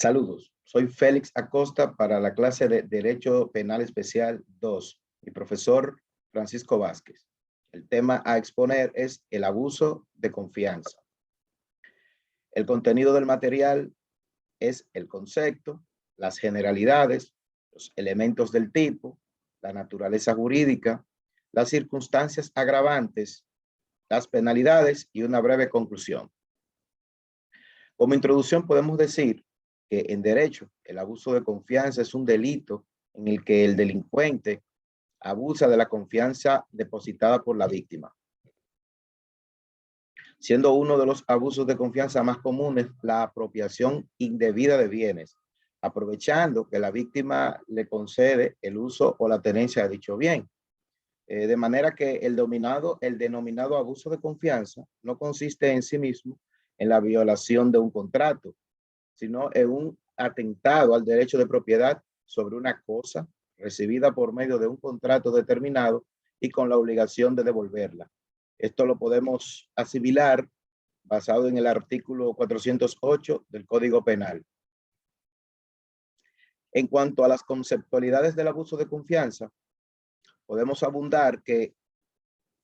Saludos, soy Félix Acosta para la clase de Derecho Penal Especial 2 y profesor Francisco Vázquez. El tema a exponer es el abuso de confianza. El contenido del material es el concepto, las generalidades, los elementos del tipo, la naturaleza jurídica, las circunstancias agravantes, las penalidades y una breve conclusión. Como introducción podemos decir que en derecho el abuso de confianza es un delito en el que el delincuente abusa de la confianza depositada por la víctima, siendo uno de los abusos de confianza más comunes la apropiación indebida de bienes, aprovechando que la víctima le concede el uso o la tenencia de dicho bien. De manera que el denominado abuso de confianza no consiste en sí mismo en la violación de un contrato, sino en un atentado al derecho de propiedad sobre una cosa recibida por medio de un contrato determinado y con la obligación de devolverla. Esto lo podemos asimilar basado en el artículo 408 del Código Penal. En cuanto a las conceptualidades del abuso de confianza, podemos abundar que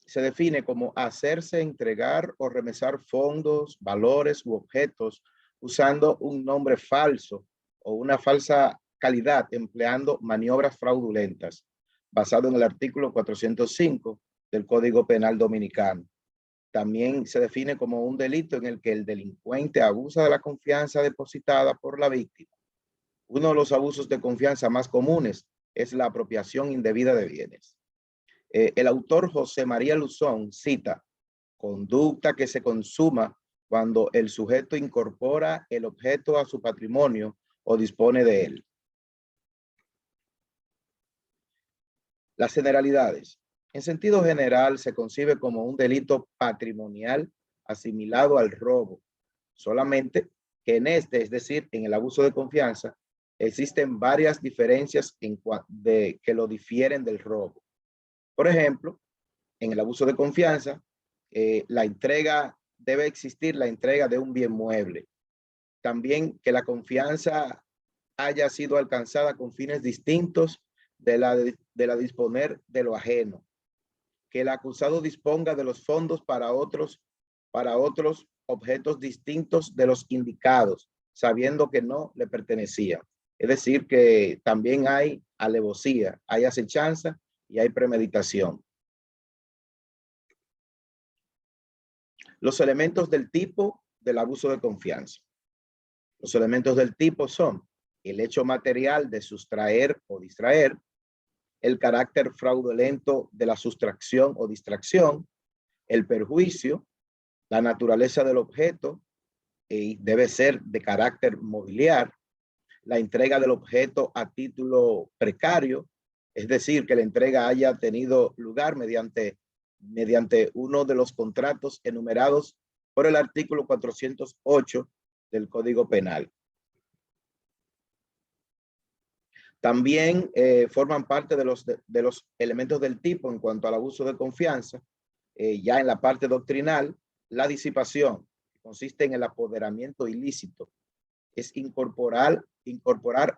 se define como hacerse entregar o remesar fondos, valores u objetos usando un nombre falso o una falsa calidad empleando maniobras fraudulentas, basado en el artículo 405 del Código Penal Dominicano. También se define como un delito en el que el delincuente abusa de la confianza depositada por la víctima. Uno de los abusos de confianza más comunes es la apropiación indebida de bienes. El autor José María Luzón cita: conducta que se consuma cuando el sujeto incorpora el objeto a su patrimonio o dispone de él. Las generalidades. En sentido general, se concibe como un delito patrimonial asimilado al robo, solamente que en este, es decir, en el abuso de confianza, existen varias diferencias que lo difieren del robo. Por ejemplo, en el abuso de confianza, debe existir la entrega de un bien mueble. También que la confianza haya sido alcanzada con fines distintos de la disponer de lo ajeno. Que el acusado disponga de los fondos para otros objetos distintos de los indicados, sabiendo que no le pertenecían. Es decir, que también hay alevosía, hay acechanza y hay premeditación. Los elementos del tipo del abuso de confianza. Los elementos del tipo son el hecho material de sustraer o distraer, el carácter fraudulento de la sustracción o distracción, el perjuicio, la naturaleza del objeto, y debe ser de carácter mobiliar, la entrega del objeto a título precario, es decir, que la entrega haya tenido lugar mediante uno de los contratos enumerados por el artículo 408 del Código Penal. También forman parte de los elementos del tipo en cuanto al abuso de confianza, ya en la parte doctrinal, la disipación, que consiste en el apoderamiento ilícito, es incorporar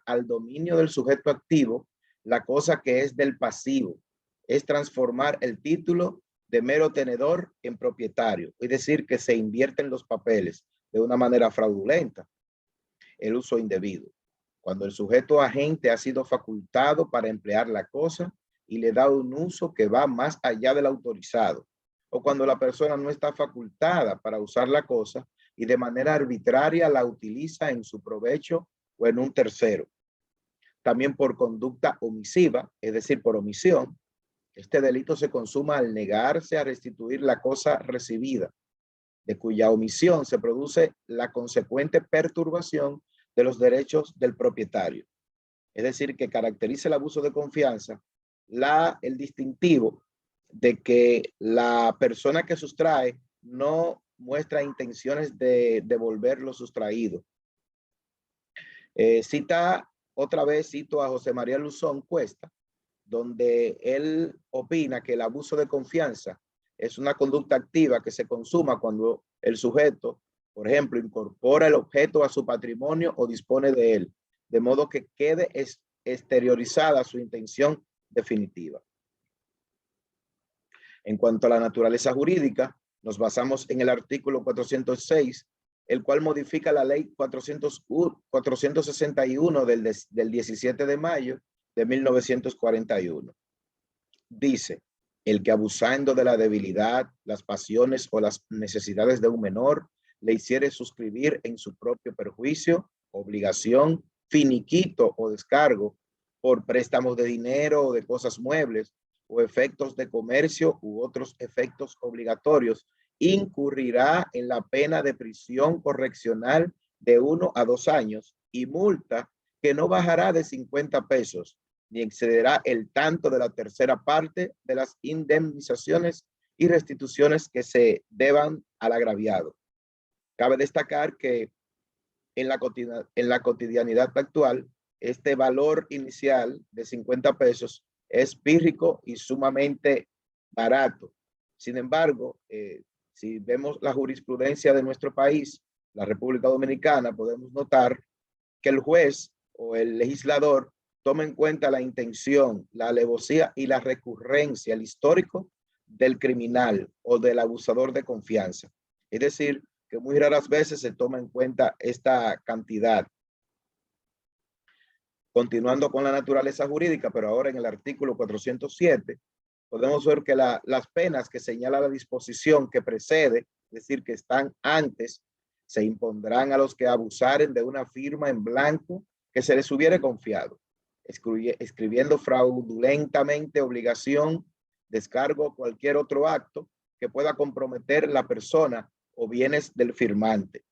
al dominio del sujeto activo la cosa que es del pasivo, es transformar el título de mero tenedor en propietario, es decir, que se invierten los papeles de una manera fraudulenta. El uso indebido, cuando el sujeto agente ha sido facultado para emplear la cosa y le da un uso que va más allá del autorizado, o cuando la persona no está facultada para usar la cosa y de manera arbitraria la utiliza en su provecho o en un tercero. También por conducta omisiva, es decir, por omisión. Este delito se consuma al negarse a restituir la cosa recibida, de cuya omisión se produce la consecuente perturbación de los derechos del propietario. Es decir, que caracteriza el abuso de confianza el distintivo de que la persona que sustrae no muestra intenciones de devolver lo sustraído. Cito a José María Luzón Cuesta, donde él opina que el abuso de confianza es una conducta activa que se consuma cuando el sujeto Por ejemplo, incorpora el objeto a su patrimonio o dispone de él, de modo que quede exteriorizada su intención definitiva. En cuanto a la naturaleza jurídica, nos basamos en el artículo 406, el cual modifica la ley 461 del 17 de mayo de 1941. Dice, el que abusando de la debilidad, las pasiones o las necesidades de un menor, le hiciere suscribir en su propio perjuicio, obligación, finiquito o descargo por préstamos de dinero o de cosas muebles o efectos de comercio u otros efectos obligatorios, incurrirá en la pena de prisión correccional de 1 a 2 años y multa que no bajará de 50 pesos, ni excederá el tanto de la tercera parte de las indemnizaciones y restituciones que se deban al agraviado. Cabe destacar que en la cotidianidad actual, este valor inicial de 50 pesos es pírrico y sumamente barato. Sin embargo, si vemos la jurisprudencia de nuestro país, la República Dominicana, podemos notar que el juez o el legislador toma en cuenta la intención, la alevosía y la recurrencia, el histórico del criminal o del abusador de confianza. Es decir, que muy raras veces se toma en cuenta esta cantidad. Continuando con la naturaleza jurídica, pero ahora en el artículo 407, podemos ver que las penas que señala la disposición que precede, es decir, que están antes, se impondrán a los que abusaren de una firma en blanco que se les hubiere confiado, escribiendo fraudulentamente obligación, descargo o cualquier otro acto que pueda comprometer la persona o bienes del firmante.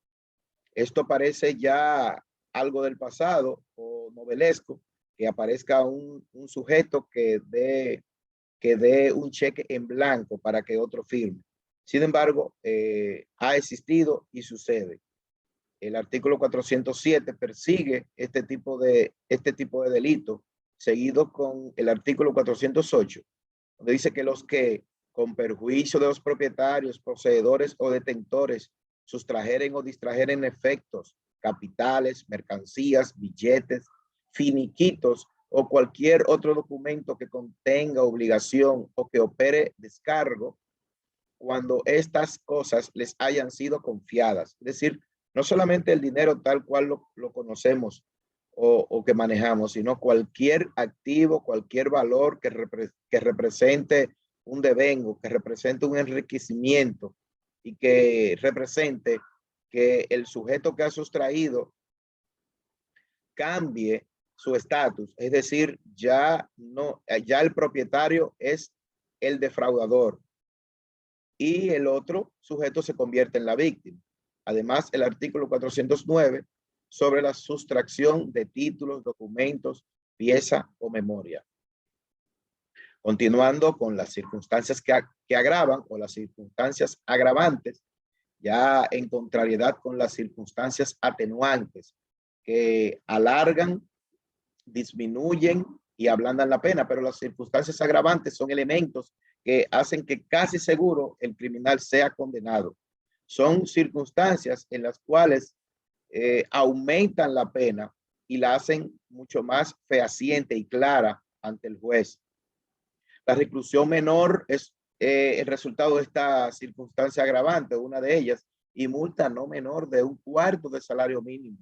Esto parece ya algo del pasado o novelesco, que aparezca un sujeto que dé un cheque en blanco para que otro firme. Sin embargo, ha existido y sucede. El artículo 407 persigue este tipo de delito, seguido con el artículo 408, donde dice que los que con perjuicio de los propietarios, poseedores o detentores sustrajeren o distrajeren efectos, capitales, mercancías, billetes, finiquitos o cualquier otro documento que contenga obligación o que opere descargo cuando estas cosas les hayan sido confiadas. Es decir, no solamente el dinero tal cual lo conocemos o que manejamos, sino cualquier activo, cualquier valor que represente un devengo, que represente un enriquecimiento y que represente que el sujeto que ha sustraído cambie su estatus, es decir, ya el propietario es el defraudador y el otro sujeto se convierte en la víctima. Además, el artículo 409 sobre la sustracción de títulos, documentos, pieza o memoria. Continuando con las circunstancias que agravan o las circunstancias agravantes, ya en contrariedad con las circunstancias atenuantes que alargan, disminuyen y ablandan la pena, pero las circunstancias agravantes son elementos que hacen que casi seguro el criminal sea condenado. Son circunstancias en las cuales aumentan la pena y la hacen mucho más fehaciente y clara ante el juez. La reclusión menor es el resultado de esta circunstancia agravante, una de ellas, y multa no menor de 1/4 del salario mínimo,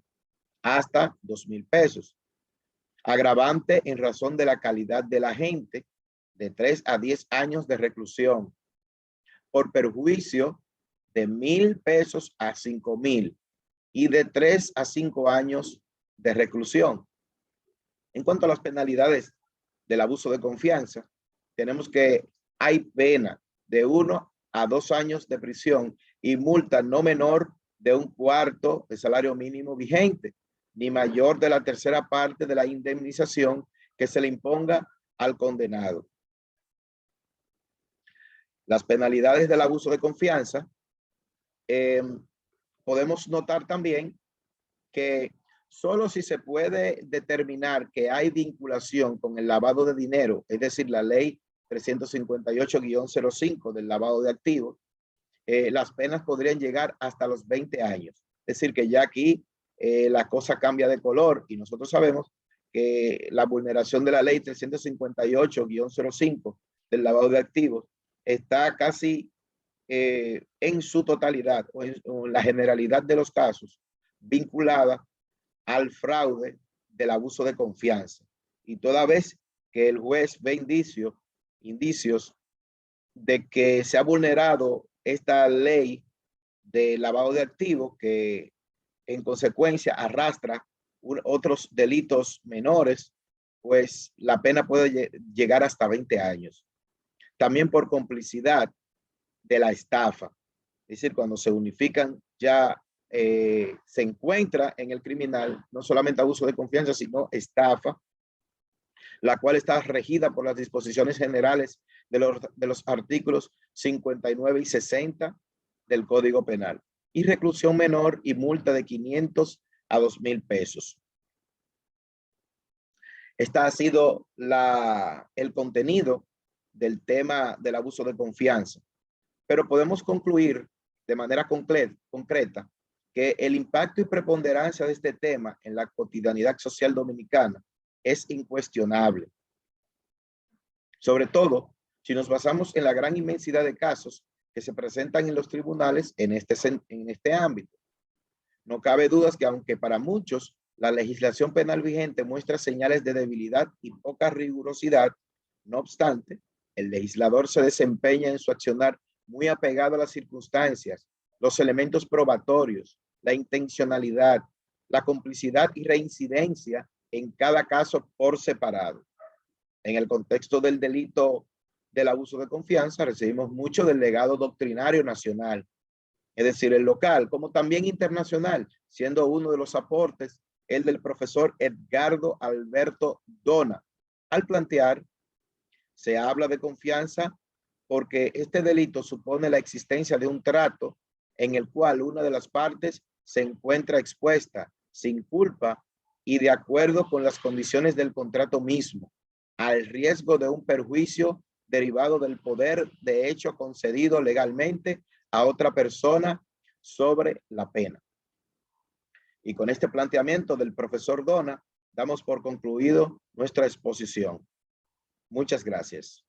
hasta 2,000 pesos. Agravante en razón de la calidad del agente, de 3 a 10 años de reclusión. Por perjuicio, de 1,000 pesos a 5,000 y de 3 a 5 años de reclusión. En cuanto a las penalidades del abuso de confianza, tenemos que hay pena de 1 a 2 años de prisión y multa no menor de 1/4 del salario mínimo vigente, ni mayor de la tercera parte de la indemnización que se le imponga al condenado. Las penalidades del abuso de confianza, podemos notar también que solo si se puede determinar que hay vinculación con el lavado de dinero, es decir, la ley 358-05 del lavado de activos, las penas podrían llegar hasta los 20 años. Es decir, que ya aquí la cosa cambia de color y nosotros sabemos que la vulneración de la ley 358-05 del lavado de activos está casi en su totalidad o en la generalidad de los casos vinculada al fraude del abuso de confianza. Y toda vez que el juez ve indicios de que se ha vulnerado esta ley de lavado de activos, que en consecuencia arrastra otros delitos menores, pues la pena puede llegar hasta 20 años. También por complicidad de la estafa. Es decir, cuando se unifican ya se encuentra en el criminal no solamente abuso de confianza, sino estafa, la cual está regida por las disposiciones generales de los artículos 59 y 60 del Código Penal, y reclusión menor y multa de 500 a 2,000 pesos. Este ha sido el contenido del tema del abuso de confianza, pero podemos concluir de manera concreta que el impacto y preponderancia de este tema en la cotidianidad social dominicana es incuestionable. Sobre todo, si nos basamos en la gran inmensidad de casos que se presentan en los tribunales en este ámbito. No cabe dudas que aunque para muchos la legislación penal vigente muestra señales de debilidad y poca rigurosidad, no obstante, el legislador se desempeña en su accionar muy apegado a las circunstancias, los elementos probatorios, la intencionalidad, la complicidad y reincidencia en cada caso por separado. En el contexto del delito del abuso de confianza, recibimos mucho del legado doctrinario nacional, es decir, el local, como también internacional, siendo uno de los aportes el del profesor Edgardo Alberto Dona. Al plantear, se habla de confianza porque este delito supone la existencia de un trato en el cual una de las partes se encuentra expuesta sin culpa y de acuerdo con las condiciones del contrato mismo, al riesgo de un perjuicio derivado del poder de hecho concedido legalmente a otra persona sobre la pena. Y con este planteamiento del profesor Dona, damos por concluido nuestra exposición. Muchas gracias.